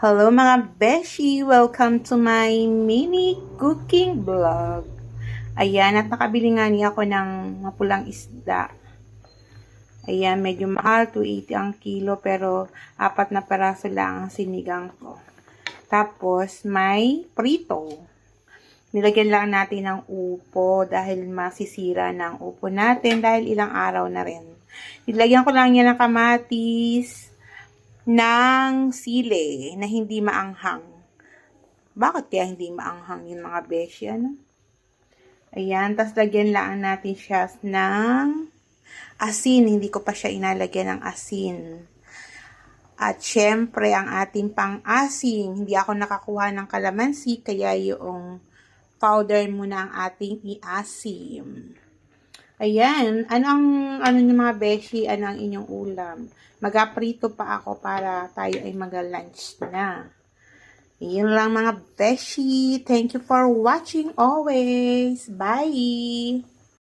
Hello mga beshi! Welcome to my mini cooking vlog. Ayan, at nakabili nga niya ako ng mapulang isda. Ayan, medyo mahal, 280 ang kilo, pero 4 na peraso lang ang sinigang ko. Tapos, may prito. Nilagyan lang natin ng upo dahil masisira na ang upo natin dahil ilang araw na rin. Nilagyan ko lang yan ng kamatis, ng sile na hindi maanghang. Bakit kaya hindi maanghang yung mga beshi, ano? Ayan, tas lagyan lang natin siya ng asin. Hindi ko pa siya inalagyan ng asin. At syempre, ang ating pang-asim. Hindi ako nakakuha ng kalamansi, kaya yung powder muna ang ating i-asim. Ayan, ano yung mga beshi, ano ang inyong ulam? Mag-aprito pa ako para tayo ay mag-lunch na. Yun lang mga beshi. Thank you for watching always. Bye!